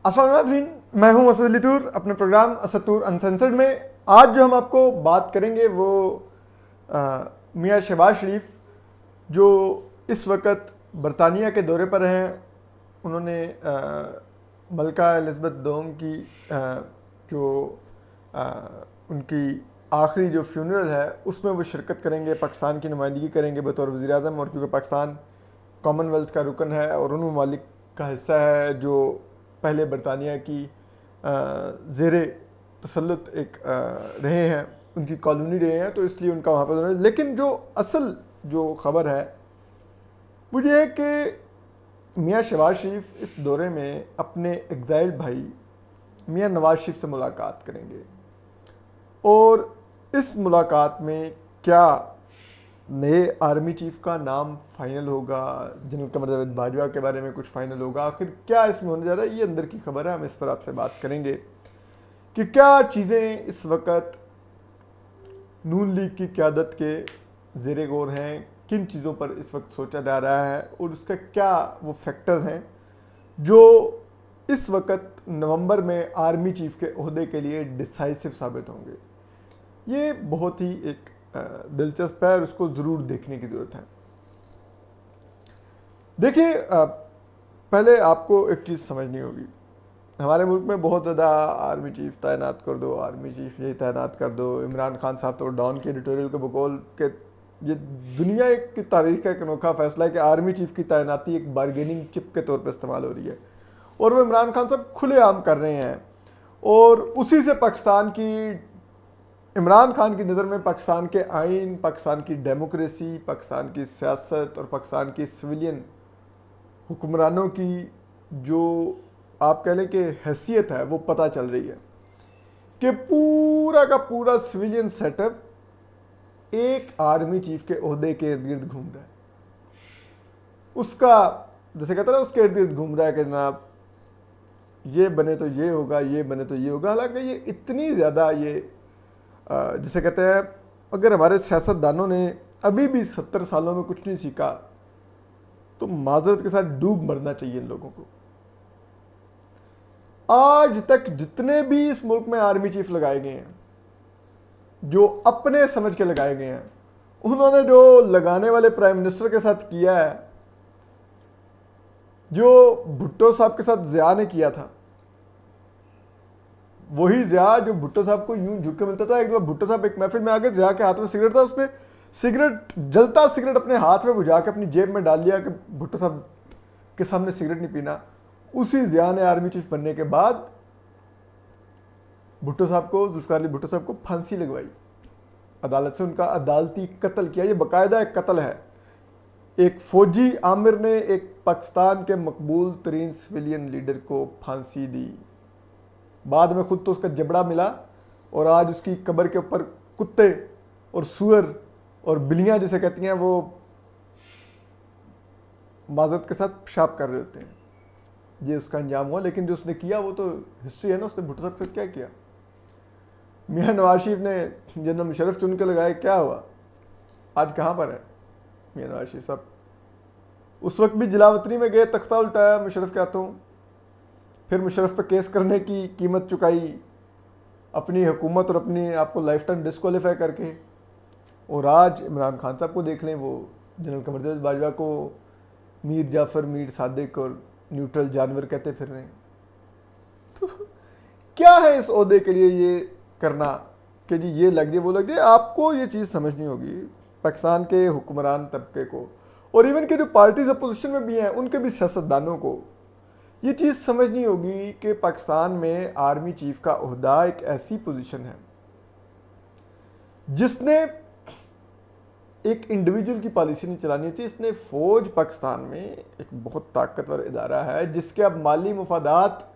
अस्सलाम वालेकुम, मैं हूं असद अली तूर अपने प्रोग्राम असद तूर अनसेंसर्ड में। आज जो हम आपको बात करेंगे वो मियाँ शहबाज शरीफ जो इस वक्त बरतानिया के दौरे पर हैं। उन्होंने मलका एलिज़ाबेथ दोम की जो अ, उनकी आखिरी जो फ्यूनरल है उसमें वो शिरकत करेंगे, पाकिस्तान की नुमाइंदगी करेंगे बतौर वज़ीर आज़म। और क्योंकि पाकिस्तान कॉमनवेल्थ का रुकन है और उन ममालिक का हिस्सा है जो पहले बरतानिया की ज़ेरे तसल्लुत रहे हैं, उनकी कॉलोनी रहे हैं, तो इसलिए उनका वहाँ पर। लेकिन जो असल जो ख़बर है वो ये है कि मियाँ शहबाज शरीफ इस दौरे में अपने एग्जाइल्ड भाई मियाँ नवाज शरीफ से मुलाकात करेंगे। और इस मुलाकात में क्या नए आर्मी चीफ का नाम फाइनल होगा, जनरल कमर जावेद बाजवा के बारे में कुछ फाइनल होगा, आखिर क्या इसमें होने जा रहा है, ये अंदर की खबर है। हम इस पर आपसे बात करेंगे कि क्या चीज़ें इस वक्त नून लीग की क़यादत के ज़ेरे गौर हैं, किन चीज़ों पर इस वक्त सोचा जा रहा है और उसका क्या वो फैक्टर्स हैं जो इस वक्त नवंबर में आर्मी चीफ के ओहदे के लिए डिसाइसिव साबित होंगे। ये बहुत ही एक दिलचस्प है और उसको ज़रूर देखने की ज़रूरत है। देखिए, पहले आपको एक चीज़ समझनी होगी। हमारे मुल्क में बहुत ज़्यादा आर्मी चीफ तैनात कर दो, आर्मी चीफ यही तैनात कर दो। इमरान खान साहब तो डॉन के एडिटोरियल के बकौल के ये दुनिया की तारीख का एक अनोखा फैसला है कि आर्मी चीफ की तैनाती एक बारगेनिंग चिप के तौर पर इस्तेमाल हो रही है और वो इमरान खान साहब खुलेआम कर रहे हैं। और उसी से पाकिस्तान की, इमरान खान की नज़र में पाकिस्तान के आइन, पाकिस्तान की डेमोक्रेसी, पाकिस्तान की सियासत और पाकिस्तान की सिविलियन हुक्मरानों की जो आप कह लें कि हैसियत है वो पता चल रही है कि पूरा का पूरा सिविलियन सेटअप एक आर्मी चीफ के ओहदे के इर्द गिर्द घूम रहा है। उसका जैसे कहते हैं ना, उसके इर्द गिर्द घूम रहा है कि जनाब ये बने तो ये होगा, ये बने तो ये होगा। हालांकि ये इतनी ज़्यादा ये जिसे कहते हैं, अगर हमारे सियासतदानों ने अभी भी 70 सालों में कुछ नहीं सीखा तो माजरत के साथ डूब मरना चाहिए इन लोगों को। आज तक जितने भी इस मुल्क में आर्मी चीफ लगाए गए हैं, जो अपने समझ के लगाए गए हैं, उन्होंने जो लगाने वाले प्राइम मिनिस्टर के साथ किया है, जो भुट्टो साहब के साथ ज़िया ने किया था, वही ज़िया जो भुट्टो साहब को यूं झुक के मिलता था। एक बार भुट्टो साहब एक महफिल में आके, ज़िया के हाथ में सिगरेट था, उसने सिगरेट, जलता सिगरेट अपने हाथ में बुझा के अपनी जेब में डाल लिया कि भुट्टो साहब के सामने सिगरेट नहीं पीना। उसी ज़िया ने आर्मी चीफ बनने के बाद भुट्टो साहब को, जुल्फ़िकार अली भुट्टो साहब को फांसी लगवाई, अदालत से उनका अदालती कत्ल किया। ये बाकायदा एक कत्ल है। एक फौजी आमिर ने एक पाकिस्तान के मकबूल तरीन सिविलियन लीडर को फांसी दी। बाद में खुद तो उसका जबड़ा मिला और आज उसकी कब्र के ऊपर कुत्ते और सुअर और बिल्लियां जिसे कहती हैं वो माजरत के साथ पेशाब कर रहे होते हैं। ये उसका अंजाम हुआ। लेकिन जो उसने किया वो तो हिस्ट्री है ना। उसने भुट्टो साहब के साथ क्या किया? मियाँ नवाज शरीफ ने जनरल मुशर्रफ चुन के लगाया, क्या हुआ? आज कहाँ पर है मियाँ नवाज शरीफ साहब? उस वक्त भी जिलावतनी में गए, तख्ता उल्टाया मुशर्रफ के हाथों, फिर मुशर्रफ पर केस करने की कीमत चुकाई अपनी हुकूमत और अपनी आपको लाइफ टाइम डिस्क्वालीफाई करके। और आज इमरान खान साहब को देख लें, वो जनरल कमर जावेद बाजवा को मीर जाफ़र, मीर सादिक और न्यूट्रल जानवर कहते फिर रहे हैं। तो क्या है इस ओहदे के लिए ये करना कि जी ये लग जाए वो लग जाए? आपको ये चीज़ समझनी होगी पाकिस्तान के हुक्मरान तबके को, और इवन के जो पार्टीज अपोजिशन में भी हैं उनके भी सियासतदानों को ये चीज़ समझनी होगी कि पाकिस्तान में आर्मी चीफ का ओहदा एक ऐसी पोजीशन है जिसने एक इंडिविजुअल की पॉलिसी नहीं चलानी थी। इसने फौज, पाकिस्तान में एक बहुत ताकतवर इदारा है जिसके अब माली मुफादात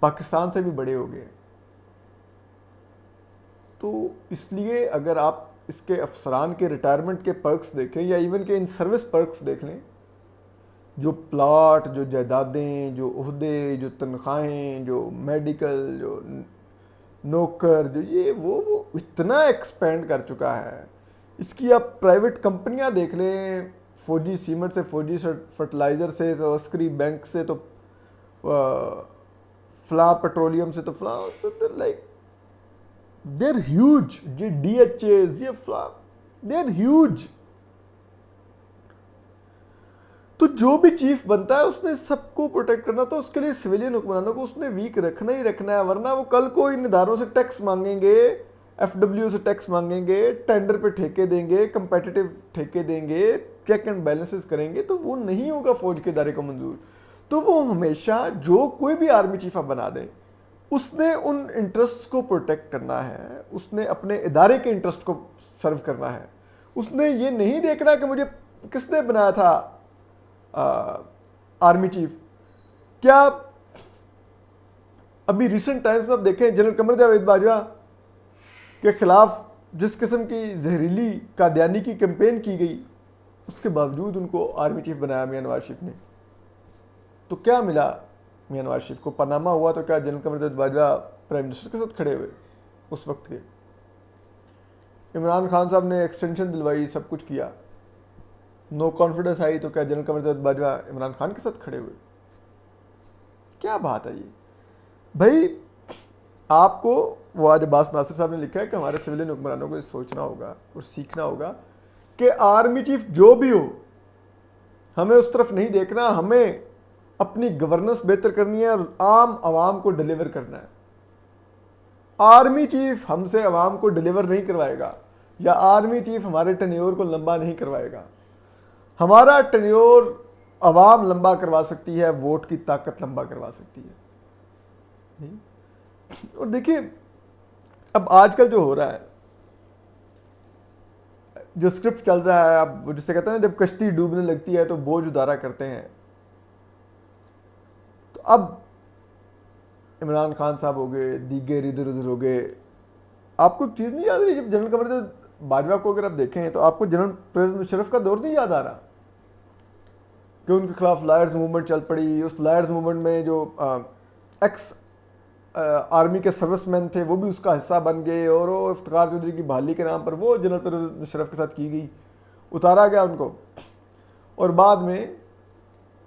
पाकिस्तान से भी बड़े हो गए। तो इसलिए अगर आप इसके अफसरान के रिटायरमेंट के पर्क्स देखें या इवन के इन सर्विस पर्क्स देख लें, जो प्लाट, जो जायदादें, जो ओहदे, जो तनख्वाहें, जो मेडिकल, जो नौकर, जो ये वो इतना एक्सपेंड कर चुका है। इसकी आप प्राइवेट कंपनियां देख लें, फौजी सीमेंट से, फौजी फर्टिलाइज़र से, तो अस्करी बैंक से, तो फला पेट्रोलियम से तो फला, लाइक देर ह्यूज, ये DHAs, ये फला, देर ह्यूज। तो जो भी चीफ बनता है उसने सबको प्रोटेक्ट करना, तो उसके लिए सिविलियन हुक्मरानों को उसने वीक रखना ही रखना है, वरना वो कल को इन इदारों से टैक्स मांगेंगे, FW से टैक्स मांगेंगे, टेंडर पे ठेके देंगे, कंपेटिटिव ठेके देंगे, चेक एंड बैलेंसेस करेंगे, तो वो नहीं होगा फौज के इदारे को मंजूर। तो वो हमेशा जो कोई भी आर्मी चीफ आप बना दे, उसने उन इंटरेस्ट को प्रोटेक्ट करना है, उसने अपने इदारे के इंटरेस्ट को सर्व करना है। उसने ये नहीं देखना कि मुझे किसने बनाया था आर्मी चीफ। क्या अभी रिसेंट टाइम्स में आप देखें जनरल कमर जावेद बाजवा के खिलाफ जिस किस्म की जहरीली कादियानी की कैंपेन की गई, उसके बावजूद उनको आर्मी चीफ बनाया मियां नवाज शरीफ ने। तो क्या मिला मियां नवाज शरीफ को? पनामा हुआ तो क्या general Qamar Javed Bajwa prime minister के साथ खड़े हुए उस वक्त के? इमरान खान साहब ने एक्सटेंशन दिलवाई, सब कुछ किया, नो कॉन्फिडेंस आई तो क्या जनरल कमर जावेद बाजवा इमरान खान के साथ खड़े हुए? क्या बात है ये भाई? आपको वो आज अब्बास नासिर साहब ने लिखा है कि हमारे सिविलियन हुक्मरानों को सोचना होगा और सीखना होगा कि आर्मी चीफ जो भी हो, हमें उस तरफ नहीं देखना, हमें अपनी गवर्नेंस बेहतर करनी है और आम आवाम को डिलीवर करना है। आर्मी चीफ हमसे आवाम को डिलीवर नहीं करवाएगा, या आर्मी चीफ हमारे टेन्योर को लंबा नहीं करवाएगा। हमारा टेन्योर आवाम लंबा करवा सकती है, वोट की ताकत लंबा करवा सकती है। और देखिए अब आजकल जो हो रहा है, जो स्क्रिप्ट चल रहा है, अब वो जिसे कहते हैं ना जब कश्ती डूबने लगती है तो बोझ उतारा करते हैं, तो अब इमरान खान साहब हो गए, दीगर इधर उधर हो गए। आपको एक चीज़ नहीं याद रही, जब जनरल कमर बाजवा को अगर आप देखें तो आपको जनरल परवेज मुशर्रफ का दौर नहीं याद आ रहा कि उनके खिलाफ लायर्स मूवमेंट चल पड़ी। उस लायर्स मूवमेंट में जो एक्स आर्मी के सर्विसमैन थे वो भी उसका हिस्सा बन गए, और वो इफ्तिखार चौधरी की बहाली के नाम पर वो जनरल परवेज मुशर्रफ के साथ की गई, उतारा गया उनको। और बाद में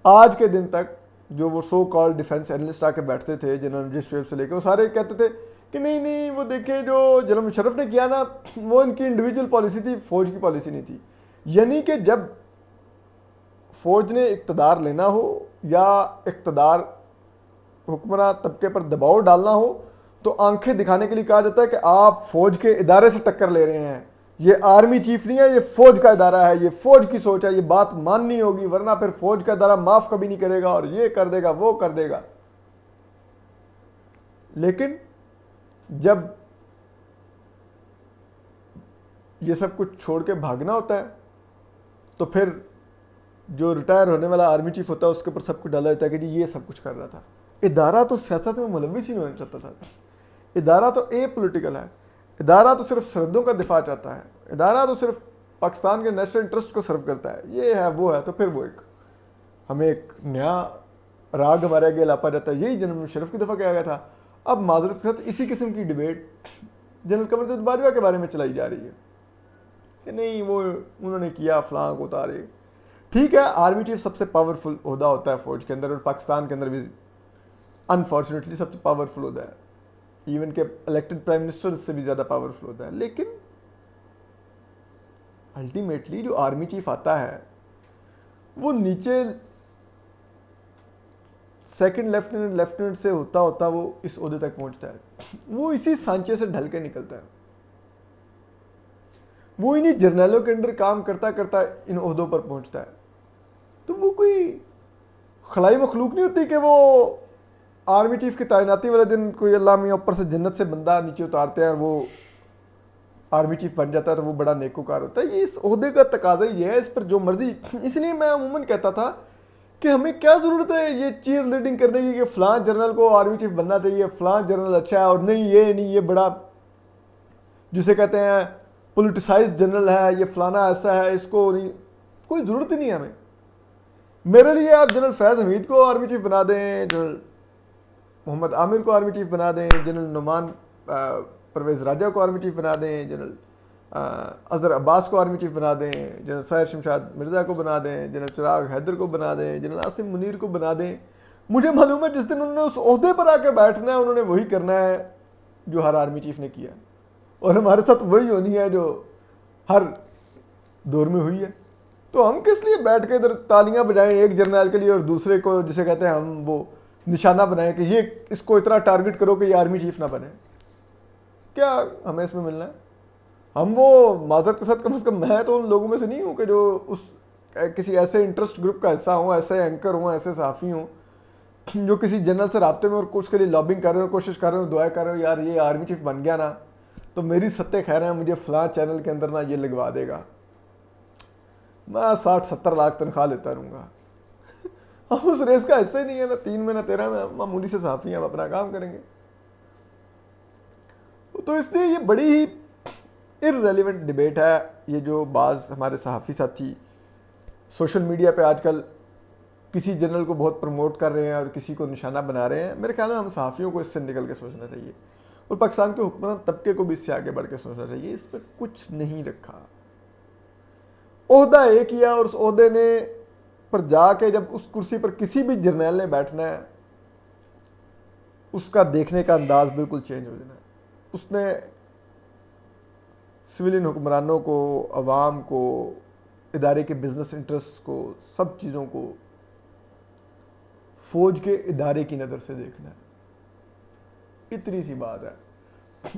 आज के दिन तक जो वो सो कॉल्ड डिफेंस एनालिस्ट आके बैठते थे जनरल रजिस्ट्रेट से लेकर, वो सारे कहते थे कि नहीं नहीं वो देखें जो जनरल मुशर्रफ ने किया ना, वो इनकी इंडिविजुअल पॉलिसी थी, फौज की पॉलिसी नहीं थी। यानी कि जब फौज ने इक़्तिदार लेना हो या इक़्तिदार हुक्मरान तबके पर दबाव डालना हो, तो आंखें दिखाने के लिए कहा जाता है कि आप फौज के इदारे से टक्कर ले रहे हैं, ये आर्मी चीफ नहीं है, ये फौज का इदारा है, ये फौज की सोच है, ये बात माननी होगी, वरना फिर फौज का इदारा माफ कभी नहीं करेगा और ये कर देगा वो कर देगा। लेकिन जब ये सब कुछ छोड़ के भागना होता है तो फिर जो रिटायर होने वाला आर्मी चीफ होता है उसके ऊपर सब कुछ डाला जाता है कि जी ये सब कुछ कर रहा था। इदारा तो सियासत में मुलविस ही नहीं होना चाहता था, इदारा तो ए पोलिटिकल है, इदारा तो सिर्फ सरहदों का दिफा चाहता है, इदारा तो सिर्फ पाकिस्तान के नेशनल इंटरेस्ट को सर्व करता है, ये है वो है। तो फिर वो एक हमें एक नया राग हमारे आगे लापा जाता है। यही जनरल मुशर्रफ की दफ़ा किया गया था। अब माजरत के साथ इसी किस्म की डिबेट जनरल कमर जावेद बाजवा के बारे में चलाई जा रही है कि नहीं वो उन्होंने किया फलां को उतारे। ठीक है, आर्मी चीफ सबसे पावरफुल ओहदा होता है फौज के अंदर, और पाकिस्तान के अंदर भी अनफॉर्चुनेटली सबसे पावरफुल होता है, इवन के इलेक्टेड प्राइम मिनिस्टर से भी ज़्यादा पावरफुल होता है। लेकिन अल्टीमेटली जो आर्मी चीफ आता है वो नीचे सेकंड लेफ्टिनेंट से होता होता वो इस ओहदे तक पहुंचता है। वो इसी सांचे से ढल के निकलता है, वो इन्हीं जर्नलों के अंदर काम करता करता इन ओहदों पर पहुंचता है। तो वो कोई खलाई मखलूक नहीं होती कि वो आर्मी चीफ की तैनाती वाले दिन कोई अल्लाह मियाँ ऊपर से जन्नत से बंदा नीचे उतारते हैं और वो आर्मी चीफ बन जाता है तो वो बड़ा नेकोकार होता है। ये इस ओहदे का तकाजा ही है, इस पर जो मर्जी। इसलिए मैं अमूमन कहता था कि हमें क्या ज़रूरत है ये चीयर लीडिंग करने की कि फ़लाँ जनरल को आर्मी चीफ बनना चाहिए, फ़लाँ जनरल अच्छा है, और नहीं ये बड़ा जिसे कहते हैं पोलिटिसाइज जनरल है, ये फ़लाना ऐसा है, इसको नहीं, कोई ज़रूरत ही नहीं है हमें। मेरे लिए आप जनरल फैज़ हमीद को आर्मी चीफ बना दें, जनरल मोहम्मद आमिर को आर्मी चीफ बना दें, जनरल नुमान परवेज़ राजा को आर्मी चीफ बना दें, जनरल अजहर अब्बास को आर्मी चीफ बना दें, जनरल साहिर शमशाद मिर्ज़ा को बना दें, जनरल चिराग हैदर को बना दें, जनरल आसिम मुनीर को बना दें, मुझे मालूम है जिस दिन उन्होंने उस ओहदे पर आके बैठना है उन्होंने वही करना है जो हर आर्मी चीफ ने किया, और हमारे साथ वही होनी है जो हर दौर में हुई है। तो हम किस लिए बैठ के इधर तालियां बजाएं एक जर्नल के लिए और दूसरे को जिसे कहते हैं हम वो निशाना बनाएं कि ये इसको इतना टारगेट करो कि ये आर्मी चीफ ना बने। क्या हमें इसमें मिलना है? हम वो माजरत के साथ कम से कम मैं तो उन लोगों में से नहीं हूँ कि जो उस किसी ऐसे इंटरेस्ट ग्रुप का हिस्सा हूँ, ऐसे एंकर हूँ, ऐसे सहाफ़ी हूँ जो किसी जनरल से राब्ते में और उसके लिए लॉबिंग कर रहे हो, कोशिश कर रहे हो, दुआ कर रहे हो यार ये आर्मी चीफ बन गया ना तो मेरी सत्ते खैर है मुझे फलां चैनल के अंदर ना ये लगवा देगा, मैं 60-70 लाख तनख्वाह लेता रहूँगा। हम उस रेस का हिस्सा ही नहीं है, ना 3 में ना 13 में, मामूली से सहाफ़ी हैं, हम अपना काम करेंगे। तो इसलिए ये बड़ी ही इररेलेवेंट डिबेट है। ये जो बाज़ हमारे सहाफ़ी साथी सोशल मीडिया पे आजकल किसी जनरल को बहुत प्रमोट कर रहे हैं और किसी को निशाना बना रहे हैं, मेरे ख्याल में हम सहाफ़ियों को इससे निकल के सोचना चाहिए और पाकिस्तान के हुक्मरान तबके को भी इससे आगे बढ़ के सोचना चाहिए। इस पर कुछ नहीं रखा, ओहदा एक किया और उस ओहदे ने पर जाके जब उस कुर्सी पर किसी भी जर्नल ने बैठना है उसका देखने का अंदाज बिल्कुल चेंज हो जाना है। उसने सिविलियन हुक्मरानों को, अवाम को, इदारे के बिजनेस इंटरेस्ट को, सब चीज़ों को फौज के इदारे की नज़र से देखना है। इतनी सी बात है।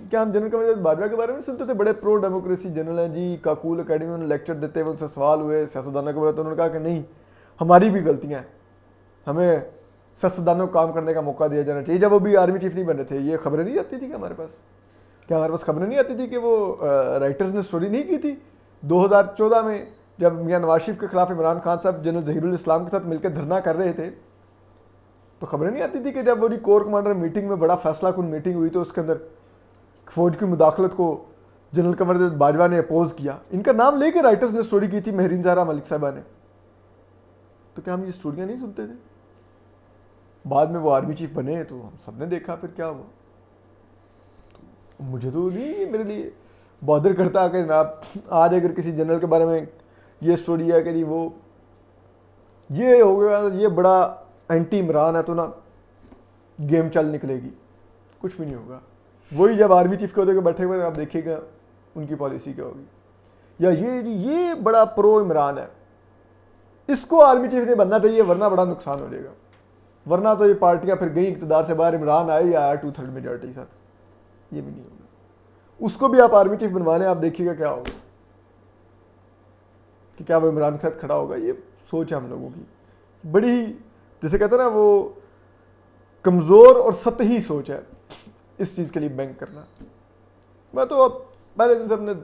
क्या हम जनरल कमर बाजवा के बारे में सुनते थे? बड़े प्रो डेमोक्रेसी जनरल हैं जी, काकूल अकेडमी में लेक्चर देते हुए उनसे सवाल हुए सियासतदानों के बारे में, तो उन्होंने कहा कि नहीं हमारी भी गलतियाँ हैं, हमें सियासतदानों को काम करने का मौका दिया जाना चाहिए। जब वो भी आर्मी चीफ नहीं बने थे, ये खबरें नहीं आती थी कि हमारे पास, क्या हमारे पास खबरें नहीं आती थी कि वो राइटर्स ने स्टोरी नहीं की थी 2014 में जब मियां नवाज शरीफ के खिलाफ इमरान खान साहब जनरल जहीरुल इस्लाम के साथ मिलकर धरना कर रहे थे, तो खबरें नहीं आती थी कि जब वो कोर कमांडर मीटिंग में बड़ा फैसला कुन मीटिंग हुई तो उसके अंदर फौज की मुदाखलत को जनरल कमर बाजवा ने अपोज किया। इनका नाम लेके राइटर्स ने स्टोरी की थी, महरीन ज़हरा मलिक साहबा ने। तो क्या हम ये स्टोरियाँ नहीं सुनते थे? बाद में वो आर्मी चीफ बने तो हम सब ने देखा फिर क्या हुआ। तो मुझे तो नहीं मेरे लिए बॉदर करता कि आप आज अगर किसी जनरल के बारे में ये स्टोरी है कि जी वो ये हो गया, ये बड़ा एंटी इमरान है, तो ना गेम चल निकलेगी, कुछ भी नहीं होगा। वही जब आर्मी चीफ के होते बैठे हुए आप देखिएगा उनकी पॉलिसी क्या होगी, या ये बड़ा प्रो इमरान है, इसको आर्मी चीफ नहीं बनना चाहिए वरना बड़ा नुकसान हो जाएगा, वरना तो ये पार्टियां फिर गई इक़्तिदार से बाहर, इमरान आए या आया 2/3 मेजॉरिटी के साथ, ये भी नहीं होगा। उसको भी आप आर्मी चीफ बनवा लें, आप देखिएगा क्या होगा कि क्या वो इमरान के साथ खड़ा होगा। ये सोच है हम लोगों की बड़ी ही, जैसे कहते हैं ना, वो कमज़ोर और सतही सोच है इस चीज़ के लिए बैंक करना। मैं तो अब पहले दिन से अपने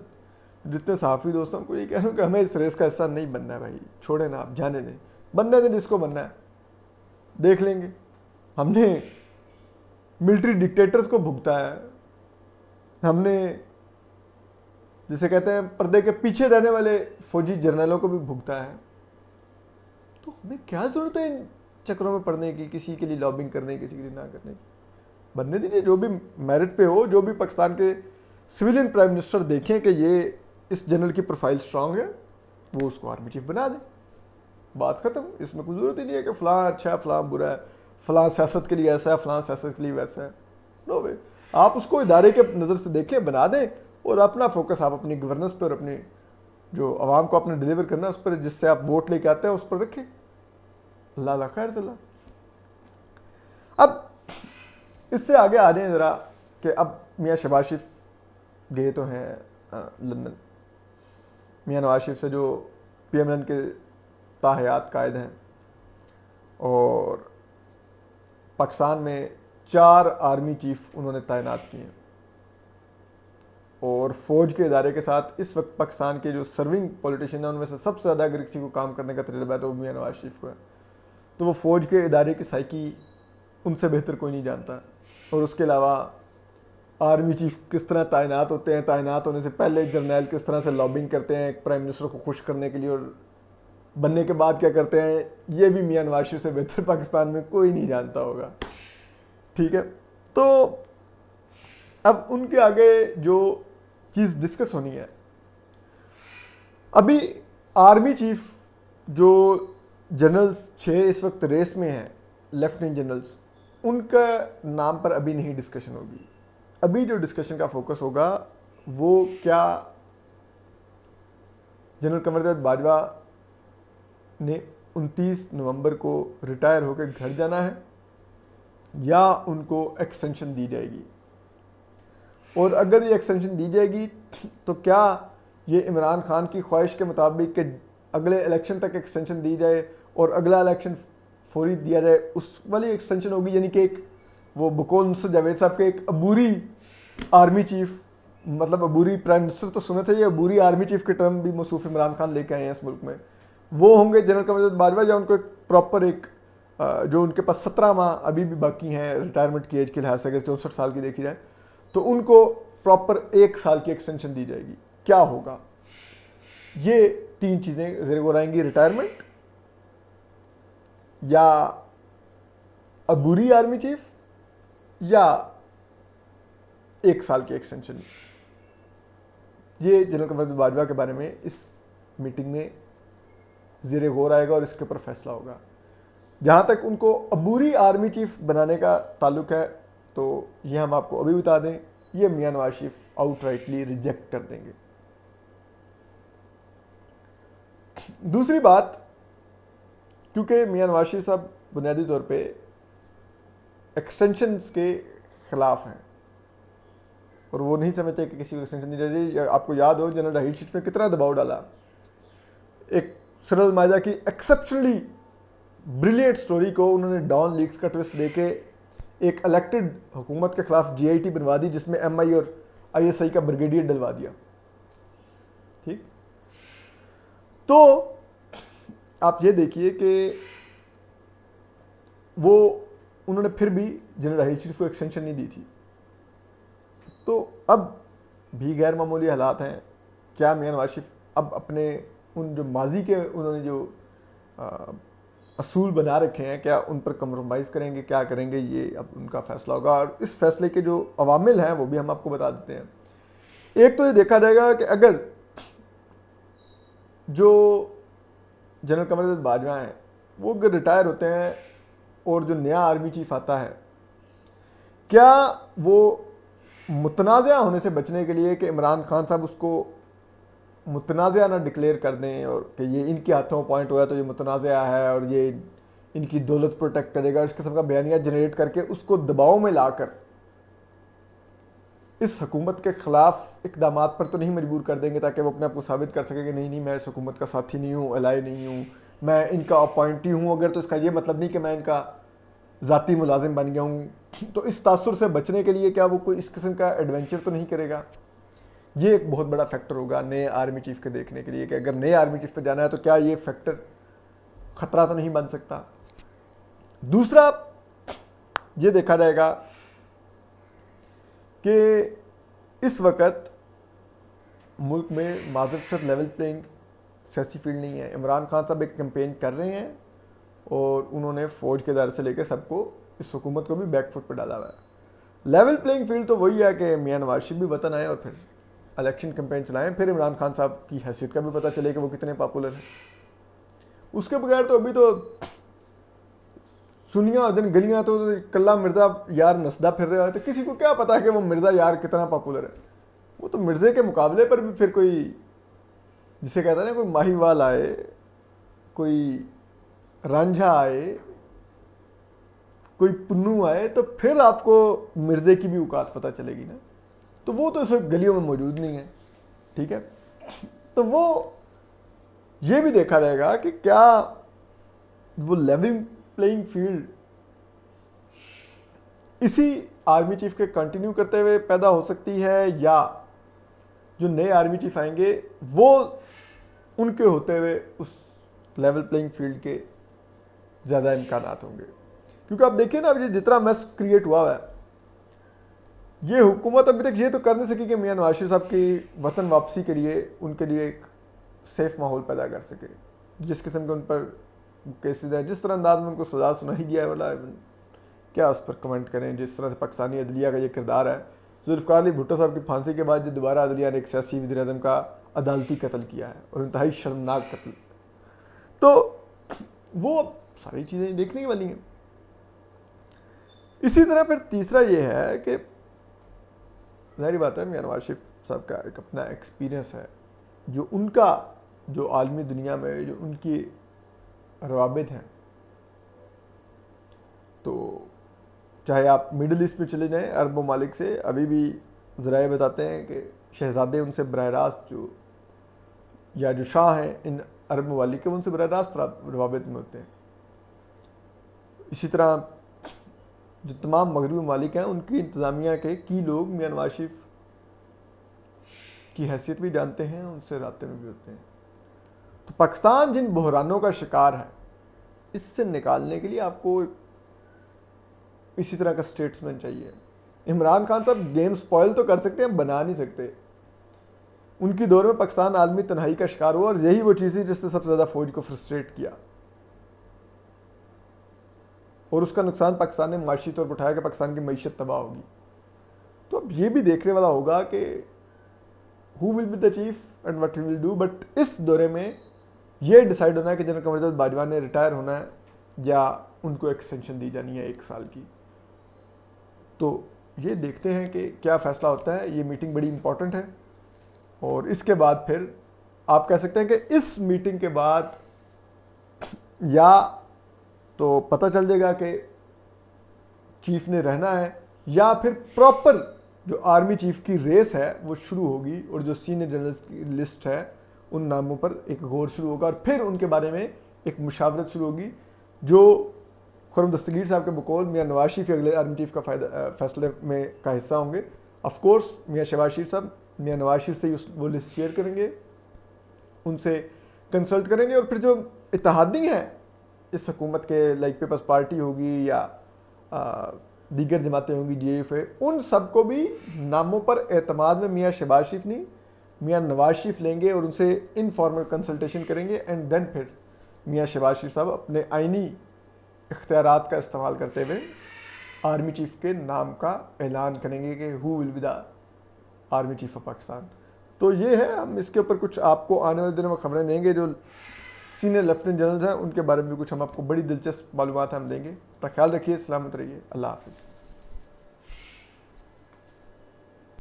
जितने सहाफ़ी दोस्तों को ये कह रहा हूँ कि हमें इस रेस का हिस्सा नहीं बनना है भाई, छोड़े ना, आप जाने दें, बनने दें जिसको बनना है, देख लेंगे। हमने मिलिट्री डिक्टेटर्स को भुगता है, हमने जिसे कहते हैं पर्दे के पीछे रहने वाले फौजी जर्नलों को भी भुगता है, तो हमें क्या ज़रूरत है इन चक्रों में पड़ने की, किसी के लिए लॉबिंग करने की, किसी के लिए ना करने की। बनने दीजिए, जो भी मेरिट पे हो, जो भी पाकिस्तान के सिविलियन प्राइम मिनिस्टर देखें कि ये इस जनरल की प्रोफाइल स्ट्रांग है, वो उसको आर्मी चीफ बना दे, बात ख़त्म। इसमें कोई ज़रूरत ही नहीं है कि फ़लाँ अच्छा है फ़लाँ बुरा है, फ़लाँ सियासत के लिए ऐसा है फ़लाँ सियासत के लिए वैसा है। नो वे, आप उसको इदारे के नज़र से देखें, बना दें और अपना फोकस आप अपनी गवर्नेंस पर, अपनी जो आवाम को आपने डिलीवर करना है उस पर, जिससे आप वोट लेके आते हैं उस पर रखें। अल्लाह खैर चला। अब इससे आगे आ जाए ज़रा कि अब मियाँ शहबाज शरीफ गए तो हैं लंदन, मियाँ नवाज शरीफ से जो PMLN के ताहयात कायद हैं, और पाकिस्तान में 4 आर्मी चीफ उन्होंने तैनात किए हैं, और फ़ौज के इदारे के साथ इस वक्त पाकिस्तान के जो सर्विंग पॉलिटिशियन हैं उनमें से सबसे ज़्यादा अगर किसी को काम करने का तजुर्बा है तो मियाँ नवाज शरीफ को है। तो वो फ़ौज के इदारे की साइकी उनसे बेहतर कोई नहीं जानता। और उसके अलावा आर्मी चीफ किस तरह तैनात होते हैं, तैनात होने से पहले जर्नल किस तरह से लॉबिंग करते हैं एक प्राइम मिनिस्टर को खुश करने के लिए, और बनने के बाद क्या करते हैं, ये भी मियाँ नवाज शरीफ से बेहतर पाकिस्तान में कोई नहीं जानता होगा। ठीक है, तो अब उनके आगे जो चीज़ डिस्कस होनी है, अभी आर्मी चीफ जो जनरल्स 6 इस वक्त रेस में हैं, लेफ्टिनेंट जनरल्स, उनका नाम पर अभी नहीं डिस्कशन होगी। अभी जो डिस्कशन का फोकस होगा वो क्या जनरल कमरदेव बाजवा ने 29 नवंबर को रिटायर होकर घर जाना है या उनको एक्सटेंशन दी जाएगी, और अगर ये एक्सटेंशन दी जाएगी तो क्या ये इमरान खान की ख्वाहिश के मुताबिक कि अगले इलेक्शन तक एक्सटेंशन दी जाए और अगला इलेक्शन फौरी दिया जाए उस वाली एक्सटेंशन होगी, यानी कि एक वो बकौल नुसरत जावेद साहब के एक अबूरी आर्मी चीफ, मतलब अबूरी प्राइम मिनिस्टर तो सुने थे, ये अबूरी आर्मी चीफ के टर्म भी मसूफ इमरान खान लेके आए हैं इस मुल्क में, वो होंगे जनरल कमरदेव बाजवा, या उनको एक प्रॉपर एक जो उनके पास 17 माह अभी भी बाकी हैं रिटायरमेंट की एज के लिहाज से, अगर 64 साल की देखी जाए तो उनको प्रॉपर 1 साल की एक्सटेंशन दी जाएगी। क्या होगा? ये 3 चीज़ें ज़ेर गौर आएंगी, रिटायरमेंट या अबूरी आर्मी चीफ या 1 साल की एक्सटेंशन। ये जनरल कमरदेव बाजवा के बारे में इस मीटिंग में ज़ेर गौर आएगा और इसके ऊपर फैसला होगा। जहाँ तक उनको अबूरी आर्मी चीफ बनाने का ताल्लुक है तो ये हम आपको अभी बता दें, ये मियां नवाज शरीफ आउटराइटली रिजेक्ट कर देंगे। दूसरी बात, क्योंकि मियां नवाज शरीफ साहब बुनियादी तौर पे एक्सटेंशंस के खिलाफ हैं और वो नहीं समझते कि किसी को एक्सटेंशन दी जाए। आपको याद हो जनरल राहील शरीफ ने कितना दबाव डाला, एक सरल मायदा की एक्सेप्शनली ब्रिलियंट स्टोरी को उन्होंने डॉन लीक्स का ट्विस्ट देके एक इलेक्टेड हुकूमत के खिलाफ GIT बनवा दी, जिसमें MI और ISI का ब्रिगेडियर डलवा दिया। ठीक, तो आप ये देखिए कि वो उन्होंने फिर भी जनरल राहील शरीफ को एक्सटेंशन नहीं दी थी। तो अब भी गैर मामूली हालात हैं। क्या मियां नवाज शरीफ अब अपने उन जो माजी के उन्होंने जो असूल बना रखे हैं, क्या उन पर कम्प्रोमाइज़ करेंगे, क्या करेंगे, ये अब उनका फैसला होगा। और इस फैसले के जो अवामिल हैं वो भी हम आपको बता देते हैं। एक तो ये देखा जाएगा कि अगर जो जनरल कमरदेव बाजवा हैं वो अगर रिटायर होते हैं और जो नया आर्मी चीफ आता है, क्या वो मुतनाज़ा होने से बचने के लिए कि इमरान खान साहब उसको मुतनाज़ा ना डिक्लेयर कर दें और कि ये इनके हाथों पॉइंट हुआ तो ये मुतनाज़ा है और ये इनकी दौलत प्रोटेक्ट करेगा, इस किस्म का बयानिया जनरेट करके उसको दबाव में लाकर इस हुकूमत के ख़िलाफ़ इक़दाम पर तो नहीं मजबूर कर देंगे ताकि वो अपने आप को साबित कर सके कि नहीं मैं इस हुकूमत का साथी नहीं हूँ, एलाई नहीं हूँ, मैं इनका अपॉइंटी हूँ। अगर तो इसका ये मतलब नहीं कि मैं इनका ज़ाती मुलाजिम बन गया हूँ। तो इस तासुर से बचने के लिए क्या वो कोई इस किस्म का एडवेंचर तो नहीं करेगा? ये एक बहुत बड़ा फैक्टर होगा नए आर्मी चीफ के देखने के लिए कि अगर नए आर्मी चीफ पे जाना है तो क्या ये फैक्टर ख़तरा तो नहीं बन सकता। दूसरा ये देखा जाएगा कि इस वक्त मुल्क में माजरत से लेवल प्लेइंग सियासी फील्ड नहीं है। इमरान खान साहब एक कैंपेन कर रहे हैं और उन्होंने फ़ौज के दायरे से लेकर सबको, इस हुकूमत को भी बैकफुट पर डाला हुआ है। लेवल प्लेइंग फील्ड तो वही है कि मियां नवाज शरीफ भी वतन आए और फिर इलेक्शन कैंपेन चलाएं, फिर इमरान खान साहब की हैसियत का भी पता चले कि वो कितने पॉपुलर हैं। उसके बगैर तो अभी तो सुनिया दिन गलियां तो कल्ला मिर्ज़ा यार नसदा फिर रहा है, तो किसी को क्या पता है कि वो मिर्ज़ा यार कितना पॉपुलर है। वो तो मिर्ज़े के मुकाबले पर भी फिर कोई, जिसे कहते हैं ना, कोई माहीवाल आए, कोई रांझा आए, कोई पुन्नू आए, तो फिर आपको मिर्ज़े की भी औकात पता चलेगी ना। तो वो तो इस वक्त गलियों में मौजूद नहीं है। ठीक है, तो वो ये भी देखा जाएगा कि क्या वो लेवलिंग प्लेइंग फील्ड इसी आर्मी चीफ के कंटिन्यू करते हुए पैदा हो सकती है, या जो नए आर्मी चीफ आएंगे वो उनके होते हुए उस लेवल प्लेइंग फील्ड के ज़्यादा इम्कान होंगे। क्योंकि आप देखिए ना, अब ये जितना मैस क्रिएट हुआ है, ये हुकूमत अभी तक ये तो कर नहीं सकी कि मियां नवाज शरीफ साहब की वतन वापसी के लिए उनके लिए एक सेफ माहौल पैदा कर सके। जिस किस्म के उन पर केसेस है, जिस तरह अंदाज में उनको सज़ा सुनाई दिया है, वाला क्या उस पर कमेंट करें। जिस तरह से पाकिस्तानी अदलिया का ये किरदार है, जुल्फ़िकार अली भुट्टो साहब की फांसी के बाद जो दोबारा अदलिया ने एक सियासी वज़ीर-ए-आज़म का अदालती कत्ल किया है और इंतहाई शर्मनाक कत्ल, तो वो सारी चीज़ें देखने वाली हैं। इसी तरह फिर तीसरा ये है कि ज़ाहिर बात है मियां नवाज शरीफ साहब का एक अपना एक्सपीरियंस है, जो उनका जो आलमी दुनिया में जो उनकी रवाबित हैं, तो चाहे आप मिडल ईस्ट में चले जाएं अरब ममालिक से, अभी भी ज़राए बताते हैं कि शहज़ादे उनसे बरह रास्त जो या जो शाह हैं इन अरब ममालिक के, उनसे बरह रास्त रवाबित में होते हैं। इसी तरह जो तमाम मगरबी ममालिक हैं उनकी इंतज़ामिया के की लोग मियां नवाज शरीफ की हैसियत भी जानते हैं, उनसे राब्ते में भी होते हैं। तो पाकिस्तान जिन बहरानों का शिकार है, इससे निकालने के लिए आपको इसी तरह का स्टेट्समैन चाहिए। इमरान खान तो अब गेम स्पॉइल तो कर सकते हैं, बना नहीं सकते। उनकी दौर में पाकिस्तान आलमी तन्हाई का शिकार हुआ और यही वो चीज़ थी जिसने सबसे ज़्यादा फौज को फ्रस्ट्रेट किया, और उसका नुकसान पाकिस्तान ने माशी तौर पर उठाया कि पाकिस्तान की मईशत तबाह होगी। तो अब ये भी देखने वाला होगा कि who will be the cheap and what he will do. But इस दौरे में ये डिसाइड होना है कि जनरल कमरुद्दीन बाजवा ने रिटायर होना है या उनको एक्सटेंशन दी जानी है 1 साल की। तो ये देखते हैं कि क्या फ़ैसला होता है। ये मीटिंग बड़ी इंपॉर्टेंट है, और इसके बाद फिर आप कह सकते हैं कि इस मीटिंग के बाद या तो पता चल जाएगा कि चीफ ने रहना है, या फिर प्रॉपर जो आर्मी चीफ की रेस है वो शुरू होगी, और जो सीनियर जनरल्स की लिस्ट है उन नामों पर एक गौर शुरू होगा, और फिर उनके बारे में एक मुशावरत शुरू होगी, जो खुर्रम दस्तगीर साहब के बकौल मियां नवाज शरीफ अगले आर्मी चीफ का फैसले में का हिस्सा होंगे। ऑफ कोर्स मियां शहबाज शरीफ साहब मियां नवाज शरीफ से वो लिस्ट शेयर करेंगे, उनसे कंसल्ट करेंगे, और फिर जो इत्तेहादी हैं इस हुकूमत के, लाइक पीपल्स पार्टी होगी या दीगर जमातें होंगी, DIFA, उन सबको भी नामों पर एतमाद में मियां शहबाज शरीफ नहीं मियां नवाज शरीफ लेंगे और उनसे इनफॉर्मल कंसल्टेशन करेंगे, एंड देन फिर मियां शहबाज शरीफ साहब अपने आइनी इख्तियारात का इस्तेमाल करते हुए आर्मी चीफ के नाम का ऐलान करेंगे कि who will be the army chief of Pakistan. तो ये है, हम इसके ऊपर कुछ आपको आने वाले दिनों में खबरें देंगे। जो सीनियर लेफ्टिनेंट जनरल्स हैं उनके बारे में भी कुछ हम आपको बड़ी दिलचस्प मालूमात हम देंगे। अपना ख्याल रखिए, सलामत रहिए, अल्लाह हाफिज़।